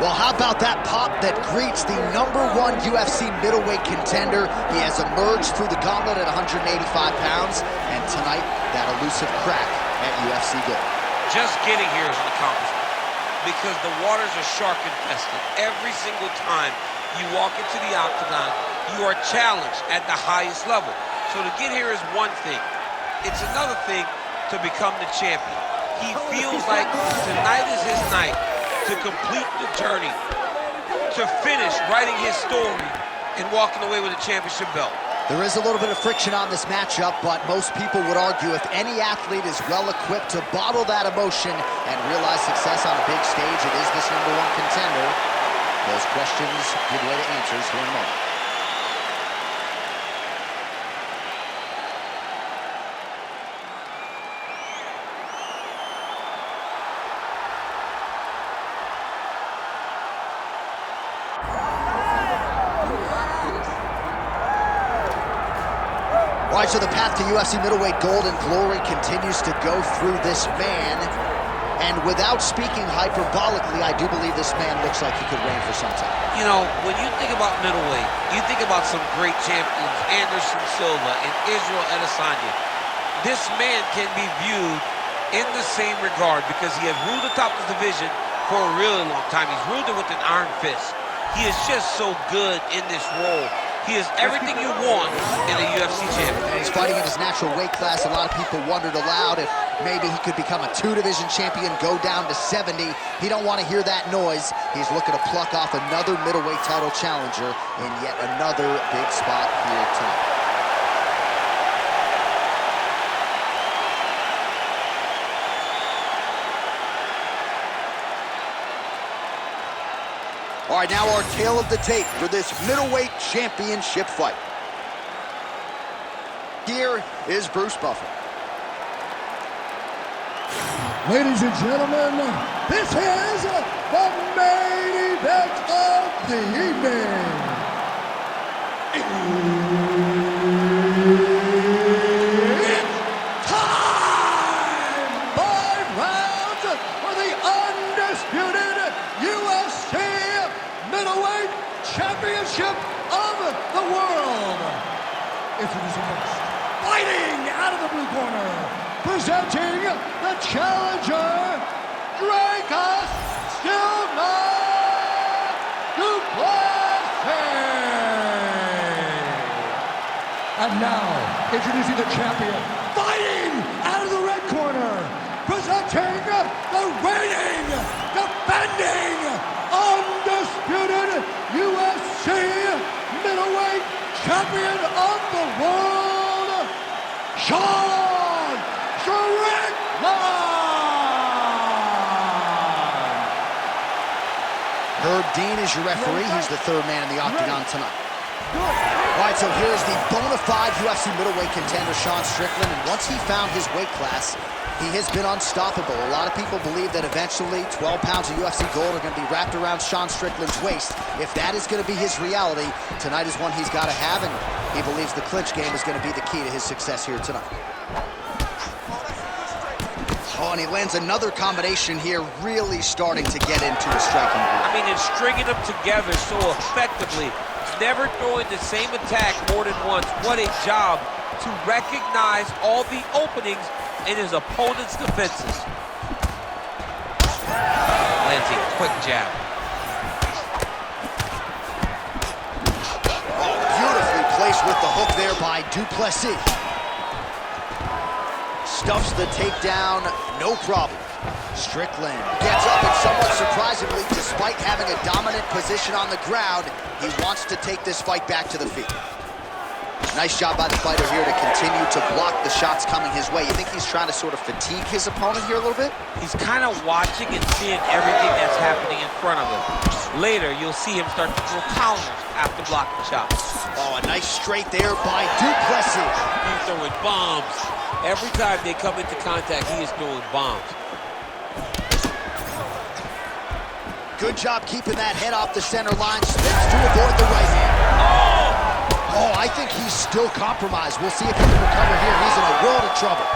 Well, how about that pop that greets the #1 UFC middleweight contender? He has emerged through the gauntlet at 185 pounds, and tonight, that elusive crack at UFC Gold. Just getting here is an accomplishment, because the waters are shark infested. Every single time you walk into the octagon, you are challenged at the highest level. So to get here is one thing. It's another thing to become the champion. He feels like tonight is his night to complete the journey, to finish writing his story and walking away with a championship belt. There is a little bit of friction on this matchup, but most people would argue if any athlete is well-equipped to bottle that emotion and realize success on a big stage, it is this #1 contender. Those questions give way to answers here in a moment. All right, so the path to UFC middleweight gold and glory continues to go through this man. And without speaking hyperbolically, I do believe this man looks like he could reign for some time. You know, when you think about middleweight, you think about some great champions, Anderson Silva and Israel Adesanya. This man can be viewed in the same regard because he has ruled the top of the division for a really long time. He's ruled it with an iron fist. He is just so good in this role. He is everything you want in a UFC champion. And he's fighting in his natural weight class. A lot of people wondered aloud if maybe he could become a 2-division champion, go down to 70. He don't want to hear that noise. He's looking to pluck off another middleweight title challenger in yet another big spot here tonight. All right, now our tale of the tape for this middleweight championship fight. Here is Bruce Buffer. Ladies and gentlemen, this is the main event of the evening. It's time! 5 rounds for the undisputed UFC Middleweight Championship of the world. Introducing first, fighting out of the blue corner, presenting the challenger, Dricus Du Plessis. And now, introducing the champion, fighting out of the red corner, presenting the reigning, defending, undisputed UFC middleweight champion of the world, Strickland. Herb Dean is your referee. He's the third man in the octagon tonight. All right, so here's the bona fide UFC middleweight contender, Strickland, and once he found his weight class, he has been unstoppable. A lot of people believe that eventually 12 pounds of UFC gold are going to be wrapped around Strickland's waist. If that is going to be his reality, tonight is one he's got to have, and he believes the clinch game is going to be the key to his success here tonight. Oh, and he lands another combination here, really starting to get into a striking groove. I mean, and stringing them together so effectively, never throwing the same attack more than once. What a job to recognize all the openings in his opponent's defenses. Lands a quick jab. Oh, beautifully placed with the hook there by Du Plessis. Stuffs the takedown, no problem. Strickland gets up, and somewhat surprisingly, despite having a dominant position on the ground, he wants to take this fight back to the feet. Nice job by the fighter here to continue to block the shots coming his way. You think he's trying to sort of fatigue his opponent here a little bit? He's kind of watching and seeing everything that's happening in front of him. Later, you'll see him start to throw counters after blocking shots. Oh, a nice straight there by Du Plessis. He's throwing bombs. Every time they come into contact, he is throwing bombs. Good job keeping that head off the center line. Smiths to avoid the right hand. Oh, I think he's still compromised. We'll see if he can recover here. He's in a world of trouble.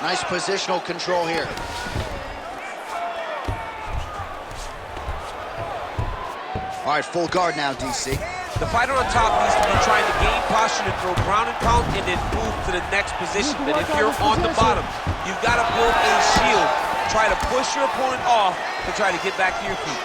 Nice positional control here. All right, full guard now, DC. The fighter on top needs to be trying to gain posture to throw ground and pound and then move to the next position. But if you're on the bottom, you've got to build a shield. Try to push your opponent off to try to get back to your feet.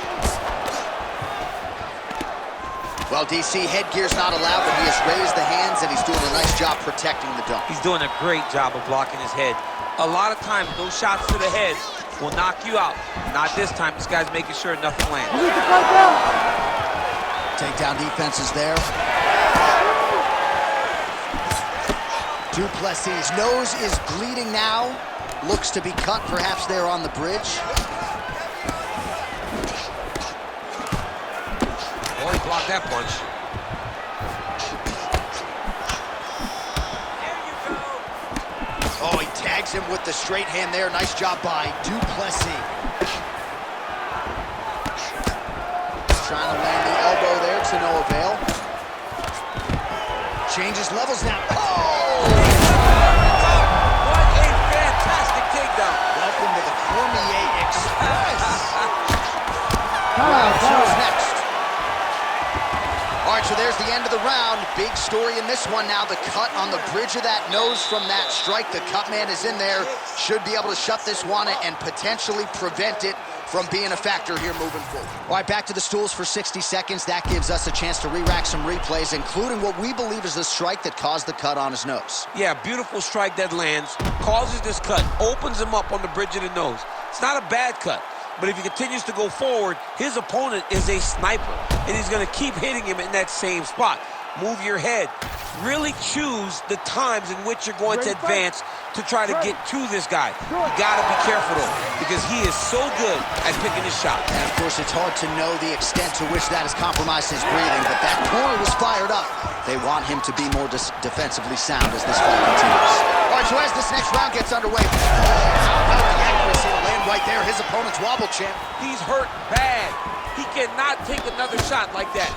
Well, DC, headgear's not allowed, but he has raised the hands, and he's doing a nice job protecting the dome. He's doing a great job of blocking his head. A lot of times, those shots to the head will knock you out. Not this time. This guy's making sure nothing lands. Takedown defense is there. Du Plessis' nose is bleeding now. Looks to be cut, perhaps there on the bridge. Oh, he blocked that punch. Oh, he tags him with the straight hand there. Nice job by Du Plessis. Trying to land the elbow there to no avail. Changes levels now. Oh! What a fantastic takedown. Welcome to the Cormier Express. Who's next? All right, so there's the end of the round. Big story in this one now. The cut on the bridge of that nose from that strike. The cut man is in there. Should be able to shut this one and potentially prevent it from being a factor here moving forward. All right, back to the stools for 60 seconds. That gives us a chance to re-rack some replays, including what we believe is the strike that caused the cut on his nose. Yeah, beautiful strike that lands, causes this cut, opens him up on the bridge of the nose. It's not a bad cut, but if he continues to go forward, his opponent is a sniper, and he's gonna keep hitting him in that same spot. Move your head. Really choose the times in which you're going to advance to try to get to this guy. You gotta be careful though, because he is so good at picking his shot. And of course, it's hard to know the extent to which that has compromised his breathing, but that corner was fired up. They want him to be more defensively sound as this fight continues. All right, so as this next round gets underway, how about the accuracy to land right there? His opponent's wobble champ. He's hurt bad. He cannot take another shot like that.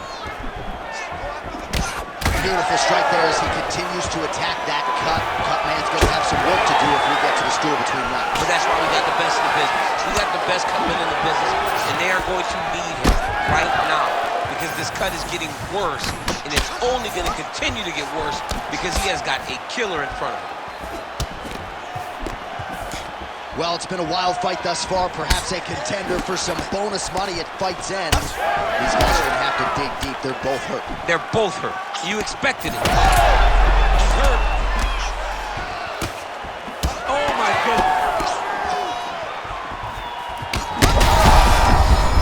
Beautiful strike there as he continues to attack that cut. Cut man's going to have some work to do if we get to the stool between rounds. But that's why we got the best in the business. We got the best cut men in the business, and they are going to need him right now because this cut is getting worse, and it's only going to continue to get worse because he has got a killer in front of him. Well, it's been a wild fight thus far, perhaps a contender for some bonus money at fight's end. These guys are going to have to dig deep. They're both hurt. They're both hurt. You expected it. He's hurt. Oh, my goodness.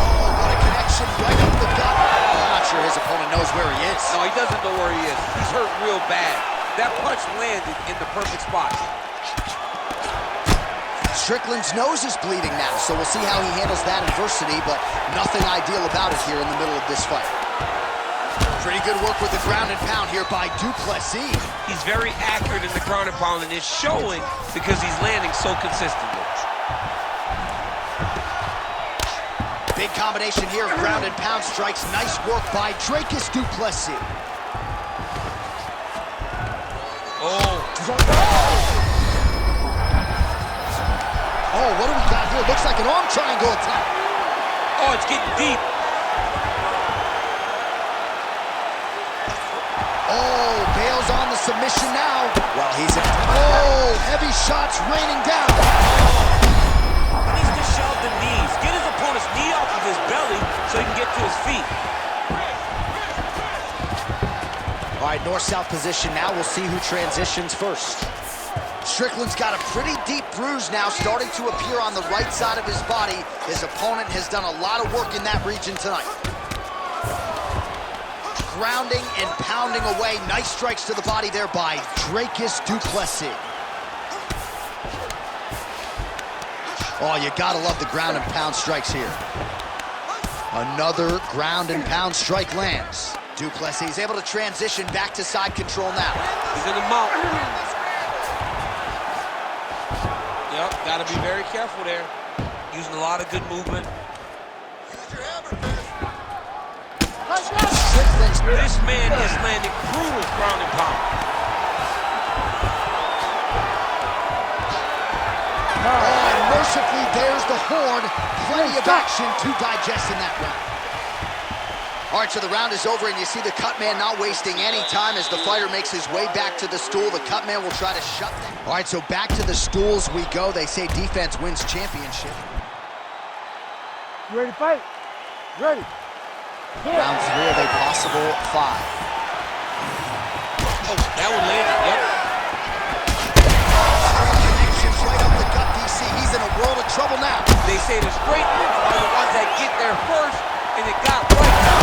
Oh, what a connection right up the gut. I'm not sure his opponent knows where he is. No, he doesn't know where he is. He's hurt real bad. That punch landed in the perfect spot. Strickland's nose is bleeding now, so we'll see how he handles that adversity, but nothing ideal about it here in the middle of this fight. Pretty good work with the ground and pound here by Du Plessis. He's very accurate in the ground and pound, and it's showing because he's landing so consistently. Big combination here of ground and pound strikes. Nice work by Dricus Du Plessis. Oh, what do we got here? Looks like an arm triangle attack. Oh, it's getting deep. Oh, bails on the submission now. Well, he's in. Oh, heavy shots raining down. He needs to shove the knees. Get his opponent's knee off of his belly so he can get to his feet. All right, north-south position now. We'll see who transitions first. Strickland's got a pretty deep bruise now starting to appear on the right side of his body. His opponent has done a lot of work in that region tonight. Grounding and pounding away. Nice strikes to the body there by Dricus Du Plessis. Oh, you gotta love the ground and pound strikes here. Another ground and pound strike lands. Du Plessis is able to transition back to side control now. He's in the mount. Yep, gotta be very careful there. Using a lot of good movement. This man is landing brutal ground and pound. Oh, and mercifully, there's the horn. Plenty of action to digest in that round. All right, so the round is over, and you see the cut man not wasting any time as the fighter makes his way back to the stool. The cut man will try to shut them. All right, so back to the stools we go. They say defense wins championship. You ready to fight? Ready. Round 3 of a possible 5. Oh, that one landed, yep. Connections right up the gut, DC. He's in a world of trouble now. They say the straight ones are the ones that get there first, and it got right.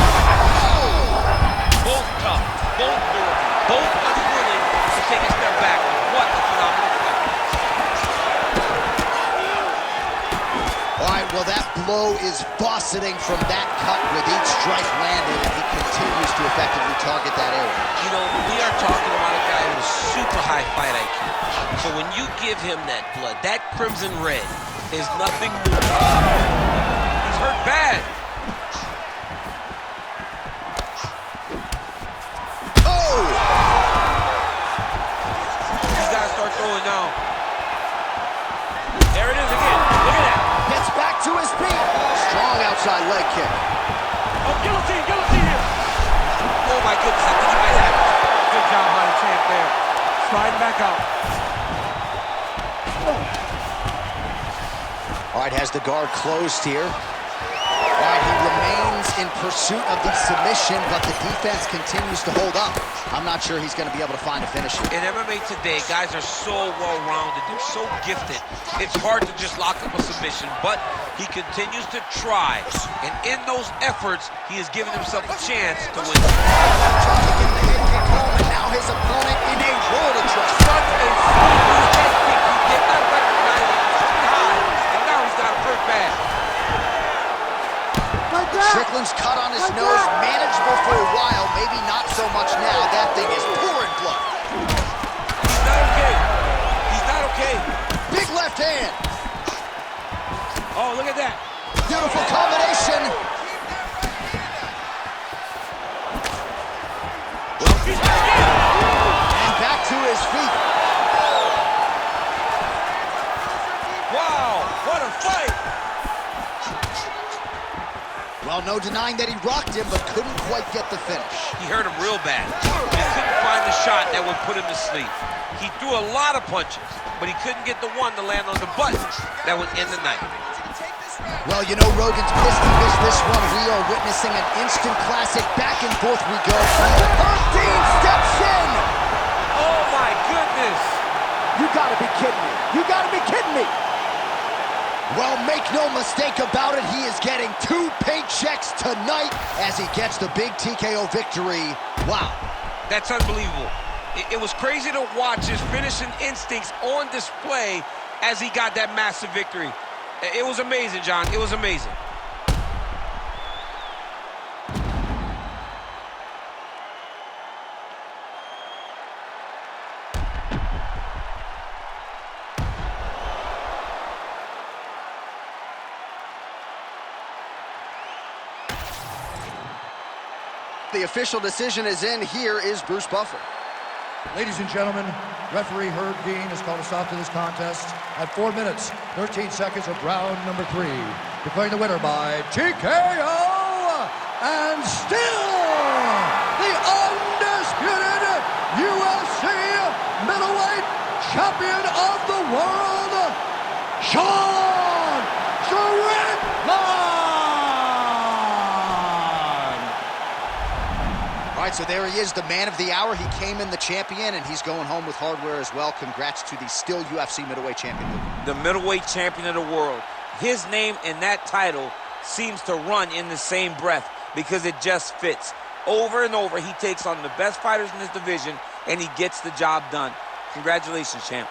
Both tough, both durable, both unwilling to take a step back. What a phenomenal fight. All right, well, that blow is fauceting from that cut with each strike landed, and he continues to effectively target that area. You know, we are talking about a guy with super high fight IQ. So when you give him that blood, that crimson red is nothing new. He's hurt bad. Oh! He's got to start throwing now. There it is again. Look at that. Gets back to his feet. Strong outside leg kick. Oh, guillotine here. Oh, my goodness. I think he might have it. Good job by the champ there. Sliding back out. All right, has the guard closed here. All right, he remains in pursuit of the submission, but the defense continues to hold up. I'm not sure he's going to be able to find a finish here. In MMA today, guys are so well-rounded. They're so gifted. It's hard to just lock up a submission, but he continues to try. And in those efforts, he has given himself a chance to win. Trying to get the head kick home, and now his opponent in a world of trouble. Such a smooth head kick. He did not recognize it high, and now he's got a hurt bad. Strickland's cut on his nose, manageable for a while, maybe not so much now. That thing is pouring blood. He's not okay. He's not okay. Big left hand. Oh, look at that. Beautiful combination. And back to his feet. Wow, what a fight. Well, no denying that he rocked him, but couldn't quite get the finish. He hurt him real bad. He couldn't find the shot that would put him to sleep. He threw a lot of punches, but he couldn't get the one to land on the button that would end the night. Well, you know, Rogan's pissed he missed this one. We are witnessing an instant classic. Back and forth we go. Dean steps in. Oh, my goodness. You gotta be kidding me. You gotta be kidding me. Well, make no mistake about it, he is getting 2 paychecks tonight as he gets the big TKO victory. Wow. That's unbelievable. It was crazy to watch his finishing instincts on display as he got that massive victory. It was amazing, John. It was amazing. The official decision is in. Here is Bruce Buffer. Ladies and gentlemen, referee Herb Dean has called a stop to this contest at 4 minutes, 13 seconds of round number 3. Declaring the winner by TKO, and still the undisputed UFC middleweight champion of the world, Sean Strickland! All right, so there he is, the man of the hour. He came in the champion, and he's going home with hardware as well. Congrats to the still UFC middleweight champion. The middleweight champion of the world. His name and that title seems to run in the same breath because it just fits. Over and over, he takes on the best fighters in his division, and he gets the job done. Congratulations, champ.